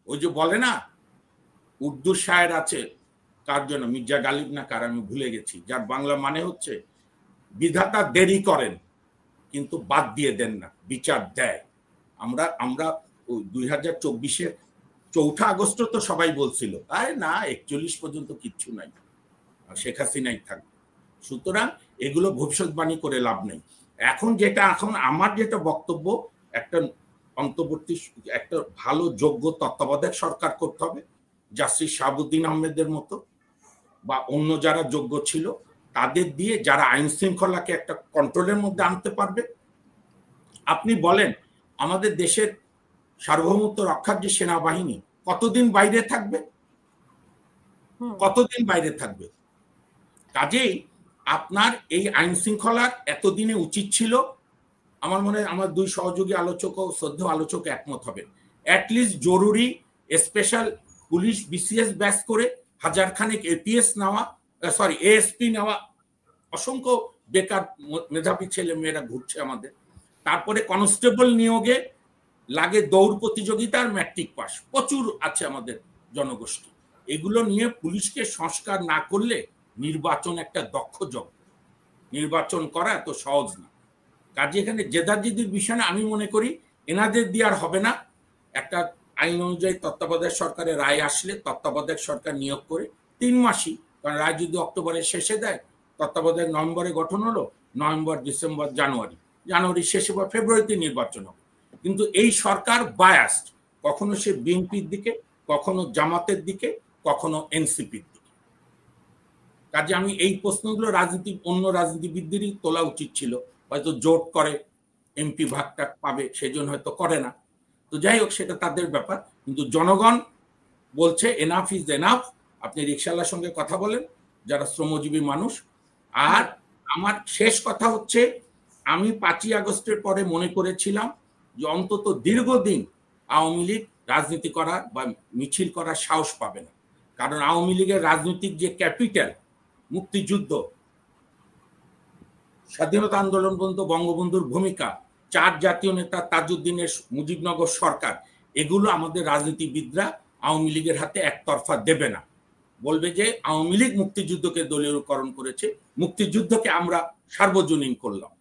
ওই যে বলে না উর্দু শায়ের আছে, কার জন্য, মির্জা গালিব না কার আমি ভুলে গেছি, যার বাংলা মানে হচ্ছে বিধাতা দেরি করেন কিন্তু বাদ দিয়ে দেন না, বিচার দেয়। আমরা আমরা 2024-এর 4 আগস্ট তো সবাই বলছিল আরে না 41 পর্যন্ত কিচ্ছু নাই, শেখ হাসিনাই থাকবে। সুতরাং এগুলো ভবিষ্যৎবাণী করে লাভ নেই। এখন আমার যেটা বক্তব্য, একটা অন্তর্বর্তী একটা ভালো যোগ্য তত্ত্বাবধায়ক সরকার করতে হবে, জাস্টিস শাহাবুদ্দিন আহমেদের মতো বা অন্য যারা যোগ্য ছিল তাদের দিয়ে, যারা আইন শৃঙ্খলাকে একটা কন্ট্রোলের মধ্যে আনতে পারবে। আপনি বলেন আমাদের দেশের সার্বভৌমত্ব রক্ষার যে সেনাবাহিনী কতদিন বাইরে থাকবে, কতদিন বাইরে থাকবে? কাজেই আপনার এই আইন শৃঙ্খলার এতদিনে উচিত ছিল, আমার মনে হয় আমার 2 সহযোগী আলোচক ও শ্রদ্ধেয় আলোচক একমত হবে, অ্যাটলিস্ট জরুরি স্পেশাল পুলিশ বিসিএস ব্যাচ করে 1000 খানেক এপিএস নেওয়া, এএসপি নেওয়া, অসংখ্য বেকার মেধাবী ছেলে মেয়েরা ঘুরছে আমাদের। তারপরে কনস্টেবল নিয়োগে লাগে দৌড় প্রতিযোগিতা আর ম্যাট্রিক পাস, প্রচুর আছে আমাদের জনগোষ্ঠী। এগুলো নিয়ে পুলিশকে সংস্কার না করলে নির্বাচন একটা দক্ষ যোগ, নির্বাচন করা এত সহজ না। কাজে এখানে জেদাজিদির বিষয়ে আমি মনে করি এনাদের দিয়ে আর হবে না। একটা আইন অনুযায়ী তত্ত্বাবধায়ক সরকারের রায় আসলে তত্ত্বাবধায়ক সরকার নিয়োগ করে 3 মাসই, কারণ রায় যদি অক্টোবরের শেষে দেয়, তত্ত্বাবধায়ক নভেম্বরে গঠন হলো, নভেম্বর ডিসেম্বর জানুয়ারি শেষে বা ফেব্রুয়ারিতে নির্বাচন হবে। কিন্তু এই সরকার বায়াসড, কখনো সে বিএনপির দিকে, কখনো জামাতের দিকে, কখনো এনসিপির দিকে। কাজে আমি এই প্রশ্নগুলো অন্য রাজনীতিবিদদেরই তোলা উচিত ছিল, হয়তো জোট করে এমপি ভাগটা পাবে সেজন্য হয়তো করে না। তো যাই হোক, সেটা তাদের ব্যাপার। কিন্তু জনগণ বলছে এনাফ ইজ এনাফ। আপনি রিকশাওয়ালার সঙ্গে কথা বলেন যারা শ্রমজীবী মানুষ। আর আমার শেষ কথা হচ্ছে, আমি 5ই আগস্টের পরে মনে করেছিলাম যে অন্তত দীর্ঘদিন আওয়ামী লীগ রাজনীতি করার বা মিছিল করার সাহস পাবে না। কারণ আওয়ামী লীগের রাজনৈতিক যে ক্যাপিটাল, মুক্তিযুদ্ধ, স্বাধীনতা আন্দোলন পর্যন্ত বঙ্গবন্ধুর ভূমিকা, 4 জাতীয় নেতা, তাজউদ্দিনের মুজিবনগর সরকার, এগুলো আমাদের রাজনীতিবিদরা আওয়ামী লীগের হাতে একতরফা দেবে না। বলবে যে আওয়ামী লীগ মুক্তিযুদ্ধকে দলীয়করণ করেছে, মুক্তিযুদ্ধকে আমরা সার্বজনীন করলাম।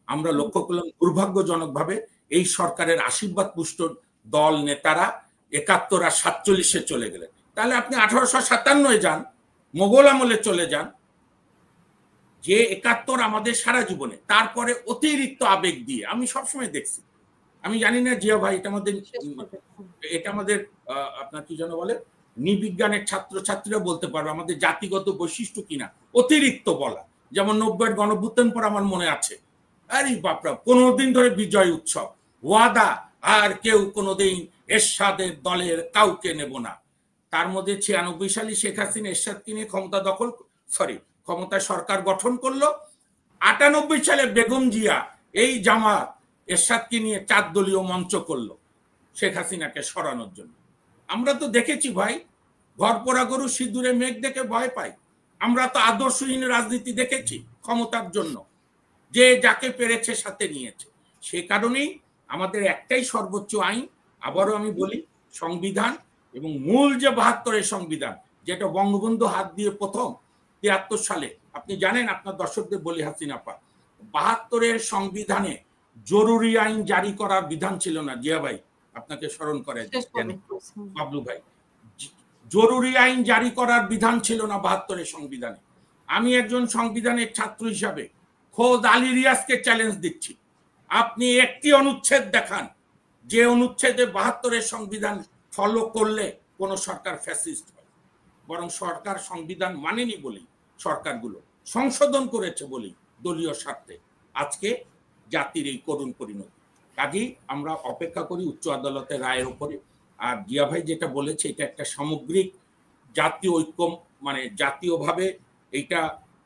আমরা লক্ষ্য করলাম দুর্ভাগ্যজনকভাবে এই সরকারের আশীর্বাদ পুষ্ট দল নেতারা 71 আর 47-এ চলে গেলেন। তাহলে আপনি 1857 যান, মোগল আমলে চলে যান, যে 71 আমাদের সারা জীবনে, তারপরে অতিরিক্ত আবেগ দিয়ে আমি সবসময় দেখছি। আমি জানি না জিয়া ভাই, এটা আমাদের আপনার কি যেন বলে, নৃবিজ্ঞানের ছাত্রছাত্রীরা বলতে পারবে আমাদের জাতিগত বৈশিষ্ট্য কিনা, অতিরিক্ত বলা। যেমন 90-এর গণঅভ্যুত্থান পর আমার মনে আছে, আরে বাপরা 15 দিন ধরে বিজয় উৎসব, ওয়াদা, আর কেউ কোনোদিন এরশাদের দলের কাউকে নেব না। তার মধ্যে 96 সালে শেখ হাসিনা এরশাদকে নিয়ে ক্ষমতায় সরকার গঠন করলো। 98 সালে বেগম জিয়া এই জামাত এরশাদকে নিয়ে 4 দলীয় মঞ্চ করলো শেখ হাসিনাকে সরানোর জন্য। আমরা তো দেখেছি ভাই, ঘর পোড়া গরু সিঁদুরে মেঘ দেখে ভয় পাই। আমরা তো আদর্শহীন রাজনীতি দেখেছি ক্ষমতার জন্য, যে যাকে পেরেছে সাথে নিয়েছে। সে কারণেই আমাদের একটাই সর্বোচ্চ আইন, আবারও আমি বলি, সংবিধান। এবং মূল যে 72-এর সংবিধান, যেটা বঙ্গবন্ধু হাত দিয়ে প্রথম 73 সালে, আপনি জানেন, আপনার দর্শকদের বলি হাসিনা পা, 72-এর সংবিধানে জরুরি আইন জারি করার বিধান ছিল না। জিয়া ভাই আপনাকে স্মরণ করে, বাবলু ভাই, জরুরি আইন জারি করার বিধান ছিল না 72-এর সংবিধানে। আমি একজন সংবিধানের ছাত্র হিসাবে খোদ আলী রিয়াজকে চ্যালেঞ্জ দিচ্ছি, আপনি একটি অনুচ্ছেদ দেখান যে অনুচ্ছেদে 72-এর সংবিধান ফলো করলে কোন সরকার ফ্যাসিস্ট হয়। বরং সরকার সংবিধান মানেনি বলেই, সরকারগুলো সংশোধন করেছে বলেই দলীয় স্বার্থে আজকে জাতির এই করুণ পরিণতি। কাজেই আমরা অপেক্ষা করি উচ্চ আদালতের রায়ের উপরে। আর জিয়া ভাই যেটা বলেছে, এটা একটা সামগ্রিক জাতীয় ঐক্য, মানে জাতীয়ভাবে এইটা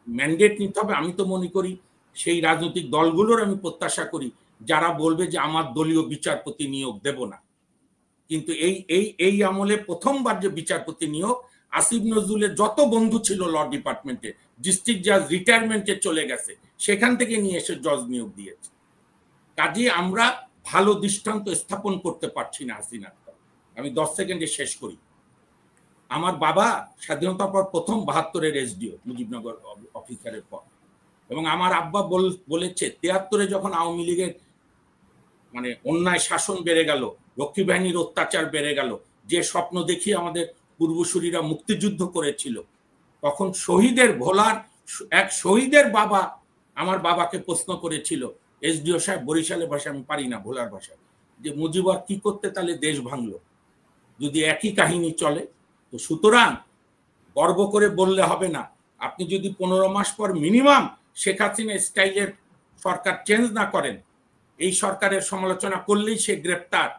ম্যান্ডেট নিতে হবে। আমি তো মনে করি সেই রাজনৈতিক দলগুলোর আমি প্রত্যাশা করি যারা বলবে যে আমার দলীয় বিচারপতি নিয়োগ দেব না। কিন্তু এই আমলে প্রথমবার যে বিচারপতি নিয়োগ, আসিফ নজরুলের যত বন্ধু ছিল ল ডিপার্টমেন্টে, ডিস্ট্রিক্ট জাজ রিটায়ারমেন্টে চলে গেছে, সেখান থেকে নিয়ে এসে জজ নিয়োগ দিয়েছে। কাজে আমরা ভালো দৃষ্টান্ত স্থাপন করতে পারছি না হাসিনার। আমি 10 সেকেন্ডে শেষ করি। আমার বাবা স্বাধীনতার পর প্রথম 72-এর এসডিও মুজিবনগর অফিসারের পর, এবং আমার আব্বা বলেছে 73-এ যখন আওয়ামী লীগের মানে অন্যায় শাসন বেড়ে গেল, রক্ষী বাহিনীর অত্যাচার বেড়ে গেল, যে স্বপ্ন দেখিয়ে আমাদের পূর্বসূরীরা মুক্তিযুদ্ধ করেছিল, তখন শহীদের ভোলার এক শহীদের বাবা আমার বাবাকে প্রশ্ন করেছিল, এসডিও সাহেব বরিশালের ভাষা আমি পারি না, ভোলার ভাষা, যে মুজিবর কি করতে তাহলে দেশ ভাঙলো, যদি একই কাহিনী চলে। তো সুতরাং গর্ব করে বললে হবে না। আপনি যদি 15 মাস পর মিনিমাম শেখ হাসিনা স্টাইলের সরকার চেঞ্জ না করেন, এই সরকারের সমালোচনা করলেই সে গ্রেপ্তার,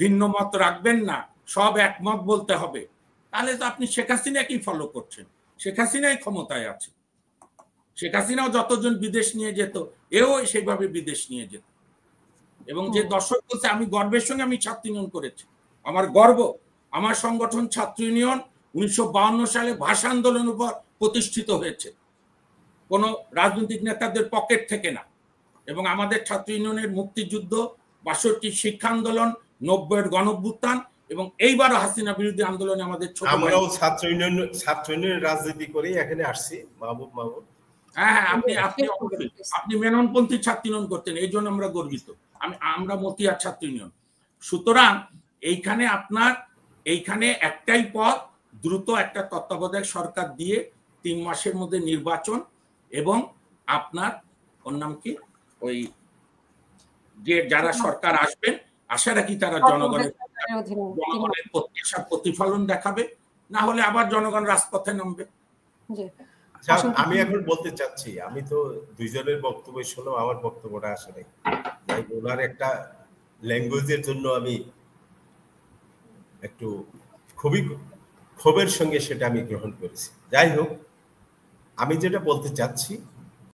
ভিন্ন মত রাখবেন না, সব একমত বলতে হবে, তাহলে তো আপনি শেখ হাসিনাকেই ফলো করছেন। শেখ হাসিনাই ক্ষমতায় আছে। শেখ হাসিনাও যতজন বিদেশ নিয়ে যেত, এও সেইভাবে বিদেশ নিয়ে যেত। এবং যে দর্শক বলছে, আমি গর্বের সঙ্গে আমি ছাত্র ইউনিয়ন করেছি, আমার গর্ব, আমার সংগঠন ছাত্র ইউনিয়ন 1952 সালে ভাষা আন্দোলনের উপর প্রতিষ্ঠিত হয়েছে, কোনো রাজনৈতিক নেতাদের পকেট থেকে না। এবং আমাদের ছাত্র ইউনিয়নের মুক্তিযুদ্ধ, 62 শিক্ষা আন্দোলন, 90-এর গণঅভ্যুত্থান এবং এইবারও হাসিনা বিরোধী আন্দোলনে আমাদের ছোট আমরাও ছাত্র ইউনিয়ন রাজনীতি করেই এখানে আসছি। মাহবুব হ্যাঁ হ্যাঁ, আপনি অবশ্যই আপনি মেননপন্থী ছাত্র ইউনিয়ন করতেন, এই জন্য আমরা গর্বিত। আমরা মতিয়া ছাত্র ইউনিয়ন। সুতরাং এইখানে একটাই পথ, দ্রুত একটা তত্ত্বাবধায়ক সরকার দিয়ে 3 মাসের মধ্যে নির্বাচন, এবং আপনার ওর নাম কি, ওই যে যারা সরকার আসবেন, আশা রাখি তারা জনগণের প্রত্যাশা প্রতিফলন দেখাবে, না হলে আবার জনগণ রাজপথে নামবে। আমি এখন বলতে চাচ্ছি, আমি তো দুইজনের বক্তব্য শুনলাম, আমার বক্তব্যটা আসলে তাই ওনার একটা ল্যাঙ্গুয়েজের জন্য আমি একটু খুবই ক্ষোভের সঙ্গে সেটা আমি গ্রহণ করেছি। যাই হোক, আমি যেটা বলতে চাচ্ছি